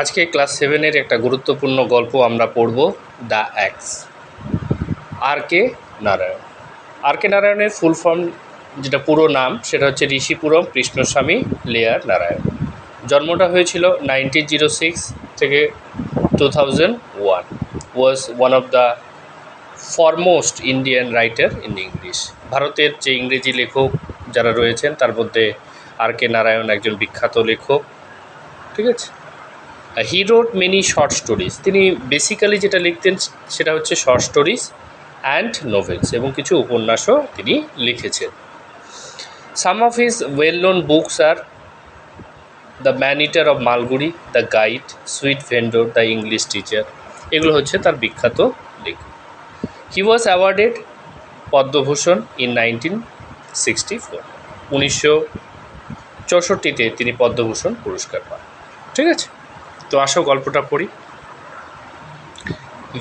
আজকে ক্লাস 7-এর একটা গুরুত্বপূর্ণ গল্প আমরা পড়ব, দ্য অ্যাক্স। আর কে নারায়ণ। আর কে নারায়ণের ফুল ফর্ম, যেটা পুরো নাম, সেটা হচ্ছে ঋষিপুরম কৃষ্ণস্বামী লেয়ার নারায়ণ। জন্মটা হয়েছিল 1906 থেকে 2001। Was one of the foremost Indian writer in English. ভারতের যে ইংরেজি লেখক যারা রয়েছেন তার মধ্যে আর কে নারায়ণ একজন বিখ্যাত লেখক। ঠিক আছে। হি রোট মেনি শর্ট স্টোরিজ। তিনি বেসিক্যালি যেটা লিখতেন সেটা হচ্ছে শর্ট স্টোরিজ অ্যান্ড নোভেলস, এবং কিছু উপন্যাসও তিনি লিখেছেন। সাম of his well known books are the man eater of Malgudi, the guide, sweet vendor, the English teacher, এগুলো হচ্ছে তার বিখ্যাত লেখক। হি ওয়াজ অ্যাওয়ার্ডেড পদ্মভূষণ ইন 1964। 1964-তে তিনি পদ্মভূষণ পুরস্কার পান। ঠিক আছে, তো আসো গল্পটা পড়ি।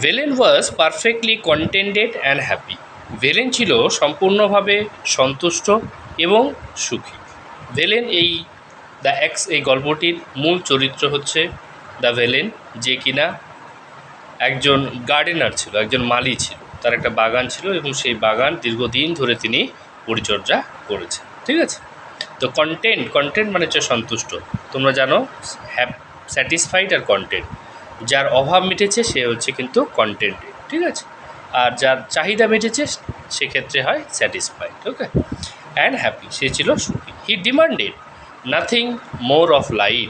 ভেলেন ওয়াজ পারফেক্টলি কন্টেন্টেড অ্যান্ড হ্যাপি। ভেলেন ছিল সম্পূর্ণভাবে সন্তুষ্ট এবং সুখী। ভেলেন দ্য অ্যাক্স এই গল্পটির মূল চরিত্র হচ্ছে দ্য ভেলেন, যে কিনা একজন গার্ডেনার ছিল, একজন মালি ছিল। তার একটা বাগান ছিল এবং সেই বাগান দীর্ঘদিন ধরে তিনি পরিচর্যা করেছেন। ঠিক আছে, তো কন্টেন্ট মানে হচ্ছে সন্তুষ্ট। তোমরা জানো স্যাটিসফাইড আর কন্টেন্ট, যার অভাব মিটেছে সে হচ্ছে কিন্তু কন্টেন্টেড। ঠিক আছে, আর যার চাহিদা মিটেছে সেক্ষেত্রে হয় স্যাটিসফাইড। ওকে, অ্যান্ড হ্যাপি, সে ছিল সুখী। He demanded nothing more of life.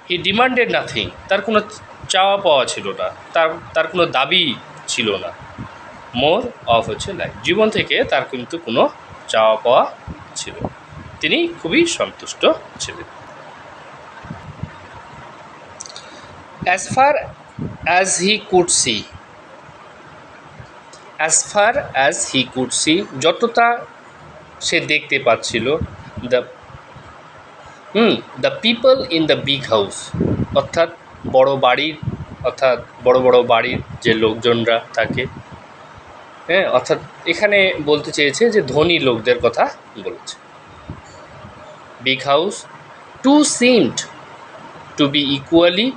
He demanded nothing, তার কোনো চাওয়া পাওয়া ছিল না, তার কোনো দাবি ছিল না। মোর অফ হচ্ছে লাইফ, জীবন থেকে তার কিন্তু কোনো চাওয়া পাওয়া ছিল, তিনি খুবই সন্তুষ্ট ছিলেন। As far as he could see, যতটা সে দেখতে পাচ্ছিল, the people in the big house, অর্থাৎ বড় বড় বাড়ির যে লোকজনরা থাকে, হ্যাঁ, অর্থাৎ এখানে বলতে চেয়েছে যে ধনী লোকদের কথা বলেছে। Big house, to seemed to be equally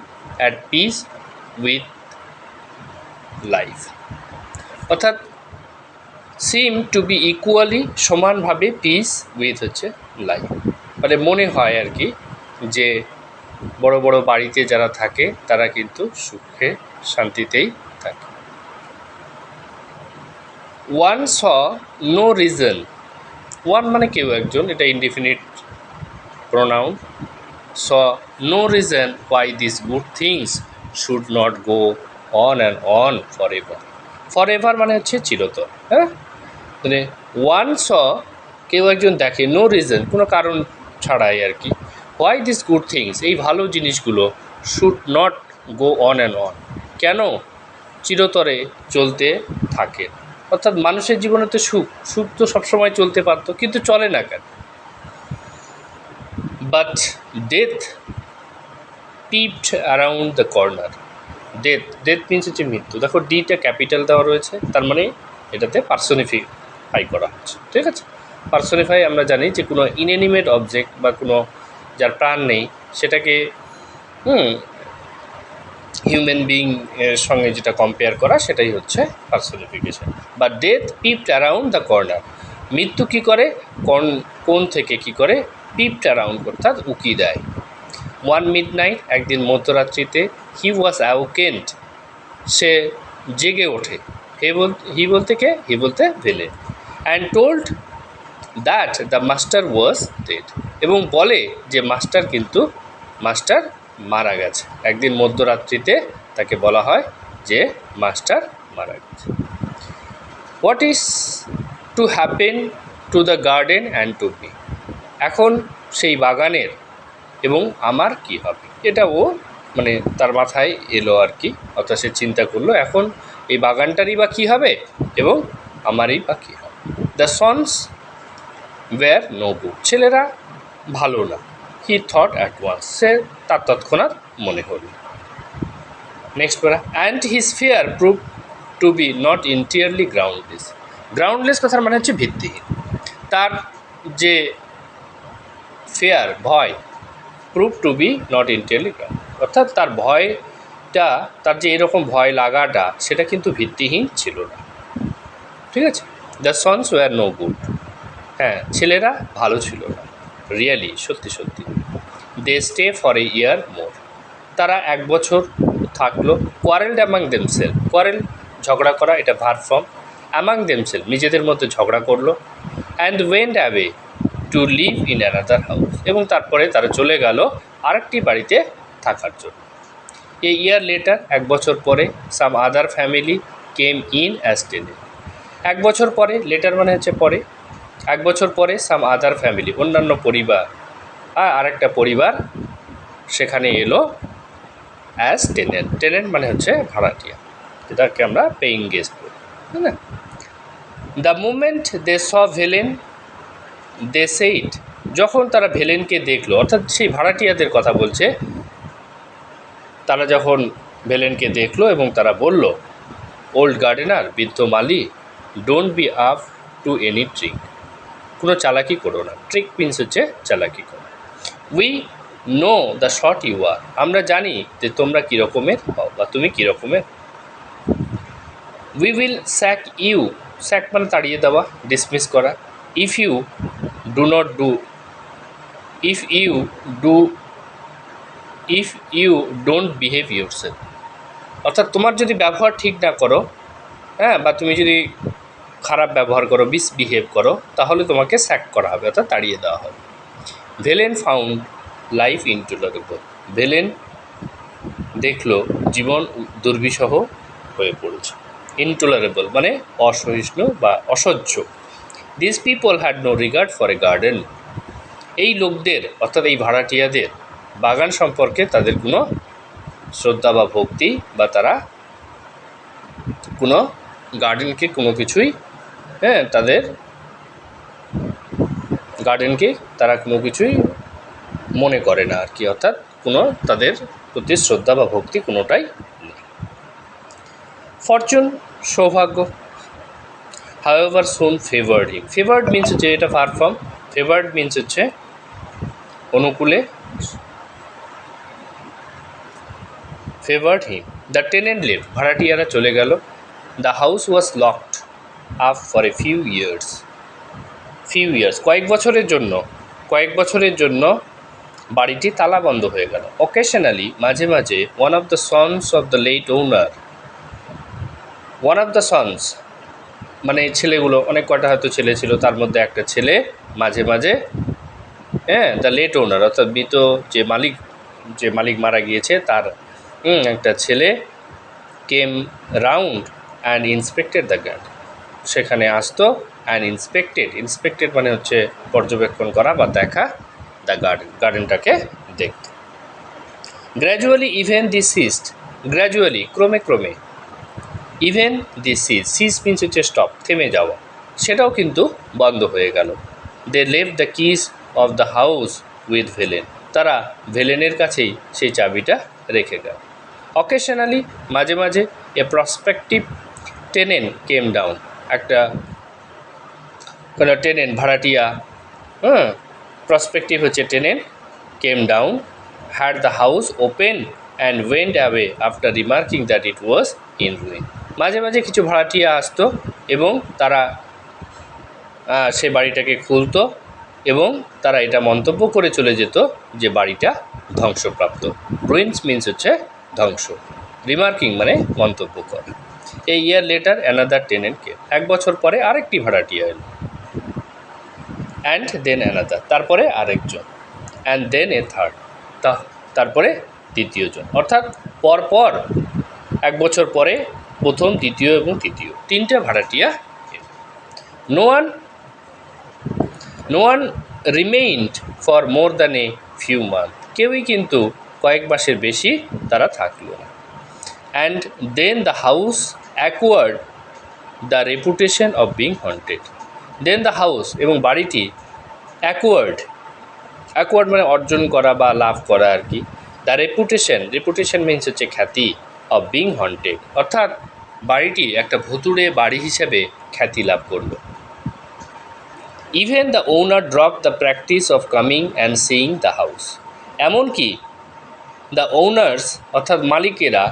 at peace with life, অর্থাৎ সিম টু বি ইকুয়ালি, সমানভাবে, পিস উইথ হচ্ছে লাইফ, মানে মনে হয় আর কি যে বড় বড় বাড়িতে যারা থাকে তারা কিন্তু সুখে শান্তিতেই থাকে। One saw no reason, one মানে কেউ একজন, এটা indefinite pronoun. Saw no reason why this good things should not go on and on for ever. For ever মানে হচ্ছে চিরতর। হ্যাঁ, মানে ওয়ান স, কেউ একজন দেখে, নো রিজন, কোনো কারণ ছাড়াই আর কি, হোয়াই দিস গুড থিংস, এই ভালো জিনিসগুলো, should not go on and on, কেন চিরতরে চলতে থাকে। অর্থাৎ মানুষের জীবনে তো সুখ তো সবসময় চলতে পারত, কিন্তু চলে না কেন। But death পিপড around the corner. Death means হচ্ছে মৃত্যু। দেখো ডিটা ক্যাপিটাল দেওয়া রয়েছে, তার মানে এটাতে পার্সোনিফাই করা হচ্ছে। ঠিক আছে, পার্সোনিফাই আমরা জানি যে কোনো ইনএনিমেট অবজেক্ট বা কোনো যার প্রাণ নেই সেটাকে হিউম্যান বিং এর সঙ্গে যেটা কম্পেয়ার করা, সেটাই হচ্ছে পার্সোনিফিকেশন। বা ডেথ পিপড অ্যারাউন্ড দ্য কর্নার, মৃত্যু কী করে, কোন থেকে কী করে, পিপড অ্যারাউন্ড অর্থাৎ উকি দেয়। ওয়ান মিডনাইট, একদিন মধ্যরাত্রিতে, হি ওয়াজ অ্যাওকেন্ড, সে জেগে ওঠে। হি বলতে Velan. And told that the master was dead, এবং বলে যে মাস্টার মারা গেছে। একদিন মধ্যরাত্রিতে তাকে বলা হয় যে মাস্টার মারা গেছে। What is to happen to the garden and to me, এখন সেই বাগানের এবং আমার কি হবে, এটা ও মানে তার মাথায় এলো আর কি। অর্থাৎ সে চিন্তা করলো এখন এই বাগানটারই বা কী হবে এবং আমারই বা কী হবে। The sons were no good, ছেলেরা ভালো না। হি থট অ্যাট ওয়ান্স, সে তার তৎক্ষণাৎ মনে হল। নেক্সট পড়া। And his fear proved to be not entirely groundless. Groundless কথার মানে হচ্ছে ভিত্তিহীন। তার যে ফিয়ার, ভয়, proved to be not intelligent, অর্থাৎ তার ভয়টা, তার যে এরকম ভয় লাগাটা, সেটা কিন্তু ভিত্তিহীন ছিল না। ঠিক আছে। The sons were no good, হ্যাঁ ছেলেরা ভালো ছিল না, রিয়েলি সত্যি সত্যি। দে স্টে ফর এ ইয়ার মোর, তারা 1 বছর থাকলো। কোয়ারেলড অ্যামাং দেমসেলফ, কোয়ারেল ঝগড়া করা, এটা ভার্ব ফর্ম। অ্যামাং দেমসেলফ নিজেদের মধ্যে ঝগড়া করলো। And went away two live in another house, এবং তারপরে তারা চলে গেল আরেকটি বাড়িতে থাকার জন্য। এ ইয়ার লেটার, 1 বছর পরে, some other family came in as tenant. 1 বছর পরে, লেটার মানে হচ্ছে পরে, 1 বছর পরে সাম আদার ফ্যামিলি, অন্যান্য পরিবার, আরেকটা পরিবার সেখানে এলো অ্যাজ টেনেন্ট। টেনেন্ট মানে হচ্ছে ভাড়াটিয়া, যেটাকে আমরা পেইং গেস্ট বলি, তাই না? The moment they saw villain they said, যখন তারা ভিলেনকে দেখলো, অর্থাৎ সেই ভাড়াটিয়াদের কথা বলছে, তারা যখন ভিলেনকে দেখলো এবং তারা বলল, ওল্ড গার্ডেনার, বৃদ্ধ মালি, don't be up to any trick, কোনো চালাকি করো না। ট্রিক মিন্স হচ্ছে চালাকি করো। We know the sort you are, আমরা জানি যে তোমরা কীরকমের হও বা তুমি কীরকমের। We will sack you, sack মানে তাড়িয়ে দেওয়া, ডিসমিস করা। If you do not do, if you don't behave yourself, অর্থাৎ তোমার যদি ব্যবহার ঠিক না করো, হ্যাঁ, বা তুমি যদি খারাপ ব্যবহার করো, মিসবিহেভ করো, তাহলে তোমাকে স্যাক করা হবে, অর্থাৎ তাড়িয়ে দেওয়া হবে। ভেলেন ফাউন্ড লাইফ ইনটলারেবল, ভেলেন দেখলো জীবন দুর্বিষহ হয়ে পড়েছে। ইনটলারেবল মানে অসহিষ্ণু বা অসহ্য। This people had no regard for a garden, এই লোকদের, অর্থাৎ এই ভাড়াটিয়াদের বাগান সম্পর্কে তাদের কোনো শ্রদ্ধা বা ভক্তি, বা তারা কোনো গার্ডেনকে কোনো কিছুই, হ্যাঁ, তাদের গার্ডেনকে তারা কোনো কিছুই মনে করে না আর কি, অর্থাৎ কোনো তাদের প্রতি শ্রদ্ধা বা ভক্তি কোনোটাই নেই। ফরচুন সৌভাগ্য, however soon favoured him, favoured means হচ্ছে, এটা ভার্ব ফর্ম, ফেভার্ড মিন্স হচ্ছে অনুকূলে, favoured him. The tenant leave, ভাড়াটিয়ারা চলে গেল। The house was locked up for a few years, কয়েক বছরের জন্য বাড়িটি তালা বন্ধ হয়ে গেল। অকেশনালি, মাঝে মাঝে, one of the sons of the late owner, one of the sons মানে ছেলেগুলো, অনেক কটা হয়তো ছেলে ছিল, তার মধ্যে একটা ছেলে মাঝে মাঝে, হ্যাঁ, দ্য লেট ওনার অর্থাৎ মৃত যে মালিক মারা গিয়েছে তার একটা ছেলে, কেম round and inspected the garden, সেখানে আসতো। অ্যান্ড ইন্সপেক্টেড মানে হচ্ছে পর্যবেক্ষণ করা বা দেখা, দ্য গার্ডেনটাকে দেখত। Gradually even the ceased, gradually ক্রমে, ইভেন দি সিজ মিন্স হচ্ছে স্টপ, থেমে যাওয়া, সেটাও কিন্তু বন্ধ হয়ে গেল। They left the keys of the house with Velan, তারা ভেলেনের কাছেই সেই চাবিটা রেখে গেল। অকেশনালি, মাঝে মাঝে, a prospective tenant came down, একটা টেনেন্ট ভাড়াটিয়া, প্রসপেক্টিভ হচ্ছে tenant, came down, had the house open and went away after remarking that it was in ruin, মাঝে মাঝে কিছু ভাড়াটিয়া আসতো এবং তারা সে বাড়িটাকে খুলতো এবং তারা এটা মন্তব্য করে চলে যেত যে বাড়িটা ধ্বংসপ্রাপ্ত। রুইন্স মিন্স হচ্ছে ধ্বংস, রিমার্কিং মানে মন্তব্য করা। এই ইয়ার লেটার অ্যানাদার টেনেন্টকে, 1 বছর পরে আরেকটি ভাড়াটিয়া এলো। অ্যান্ড দেন অ্যানাদার, তারপরে আরেকজন। অ্যান্ড দেন এ থার্ড, তারপরে দ্বিতীয়জন, অর্থাৎ পরপর 1 বছর পরে প্রথম, দ্বিতীয় এবং তৃতীয়, 3টে ভাড়াটিয়া। No one remained for more than a few month, কেউই কিন্তু কয়েক মাসের বেশি তারা থাকলো না। And then the house acquired the reputation of being haunted, then the house এবং বাড়িটি অ্যাকোয়ার্ড মানে অর্জন করা বা লাভ করা আর কি। দ্য রেপুটেশন মিন্স হচ্ছে খ্যাতি, অফ বিং হন্টেড অর্থাৎ বাড়িটি একটা ভুতুড়ে বাড়ি হিসেবে খ্যাতি লাভ করলো। Even the owner drop the practice of coming and seeing the house, এমনকি দ্য ওনার্স অর্থাৎ মালিকেরা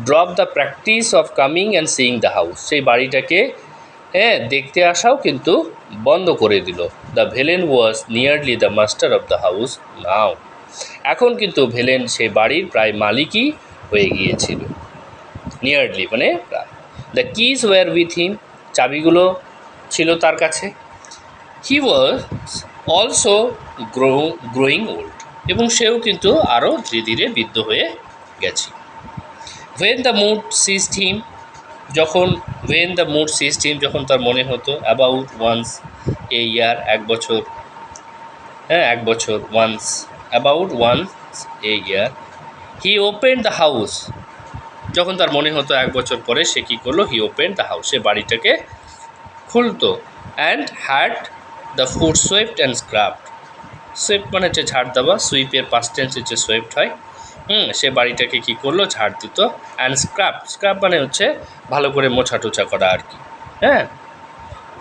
drop the practice of coming and seeing the house, সেই বাড়িটাকে দেখতে আসাও কিন্তু বন্ধ করে দিল। The Velan was nearly the master of the house now, এখন কিন্তু ভেলেন সেই বাড়ির প্রায় মালিকই হয়ে গিয়েছিল। নিয়ারলি মানে প্রায়। The keys were with him, চাবিগুলো ছিল তার কাছে। He was also growing old, এবং সেও কিন্তু আরও ধীরে ধীরে বৃদ্ধ হয়ে গেছে। When the mood seized him, যখন তার মনে হতো, অ্যাবাউট ওয়ান্স এ ইয়ার, এক বছর about once a year, he open the house, যখন তার মনে হতো এক বছর পরে সে কী করলো, হি ওপেন দ্য হাউস, সে বাড়িটাকে খুলতো। And had the food swept and scrubbed, sweep মানে হচ্ছে ঝাড় দেওয়া, সুইপের পাস্ট টেন্স হচ্ছে সুইপড হয়। সে বাড়িটাকে কী করলো, ঝাড় দিত। অ্যান্ড স্ক্রাব মানে হচ্ছে ভালো করে মোছা টোছা করা আর কি,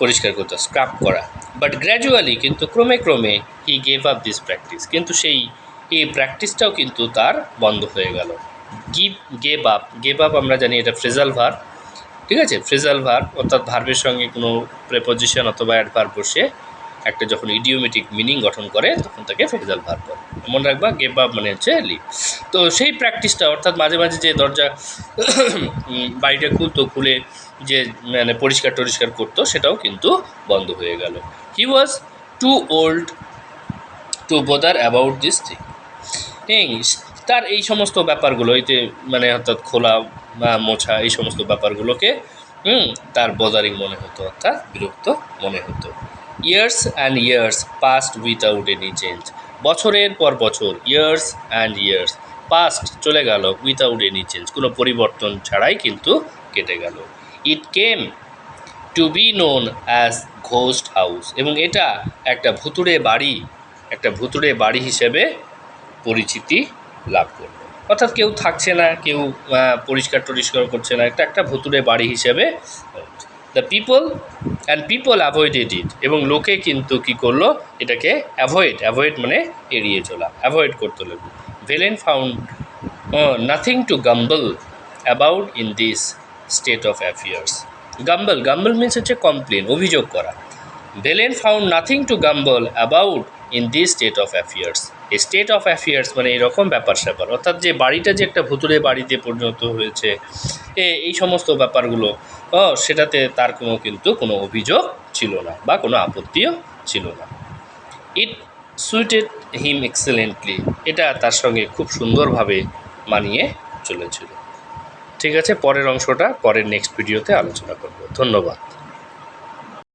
পরিষ্কার করতো, স্ক্রাব করা। বাট গ্র্যাজুয়ালি, কিন্তু ক্রমে ক্রমে, he gave up this practice, কিন্তু এই প্র্যাকটিসটাও কিন্তু তার বন্ধ হয়ে গেল। গেভ আপ আমরা জানি এটা ফ্রেজাল ভার্ব, ঠিক আছে। ফ্রেজাল ভার্ব অর্থাৎ ভার্বের সঙ্গে কোনো প্রেপোজিশন অথবা অ্যাডভার্ব বসে একটা যখন ইডিওমেটিক মিনিং গঠন করে তখন তাকে ফ্রেজাল ভার্ব বলে। মনে রাখবা, গেভ আপ মানে হচ্ছে লিভ। তো সেই প্র্যাকটিসটা অর্থাৎ মাঝে মাঝে যে দরজা বাড়িটা খুলে যে মানে পরিষ্কার করতো, সেটাও কিন্তু বন্ধ হয়ে গেল। He was too old to bother about this thing, তার এই সমস্ত ব্যাপারগুলো, এতে মানে অর্থাৎ খোলা মোছা এই সমস্ত ব্যাপারগুলোকে তার বদারিং মনে হতো, অর্থাৎ বিরক্ত মনে হতো। Years and years past without any change, বছরের পর বছর, ইয়ার্স অ্যান্ড ইয়ার্স পাস্ট চলে গেল, উইথাউট এনি চেঞ্জ কোনো পরিবর্তন ছাড়াই কিন্তু কেটে গেল। It came to be known as ghost house, এবং এটা একটা ভুতুড়ে বাড়ি হিসেবে পরিচিতি লাভ করল। অর্থাৎ কেউ থাকছে না, কেউ পরিষ্কার করছে না, একটা ভুতুড়ে বাড়ি হিসেবে। দ্য পিপল অ্যাভয়েডেড ইট, এবং লোকে কিন্তু কী করলো, এটাকে অ্যাভয়েড মানে এড়িয়ে চলা, অ্যাভয়েড করতে লাগলো। Velan found nothing to grumble about in this state of affairs. Grumble means হচ্ছে কমপ্লেন, অভিযোগ করা। Velan found nothing to grumble about in this state of affairs, এই স্টেট অফ অ্যাফেয়ার্স মানে এরকম ব্যাপার স্যাপার, অর্থাৎ যে বাড়িটা যে একটা ভুতুড়ে বাড়িতে পরিণত হয়েছে, এই সমস্ত ব্যাপারগুলো, সেটাতে তার কোনো অভিযোগ ছিল না বা কোনো আপত্তিও ছিল না। ইট সুইটেড হিম এক্সেলেন্টলি, এটা তার সঙ্গে খুব সুন্দরভাবে মানিয়ে চলেছিল। ঠিক আছে, পরের অংশটা পরের নেক্সট ভিডিওতে আলোচনা করব। ধন্যবাদ।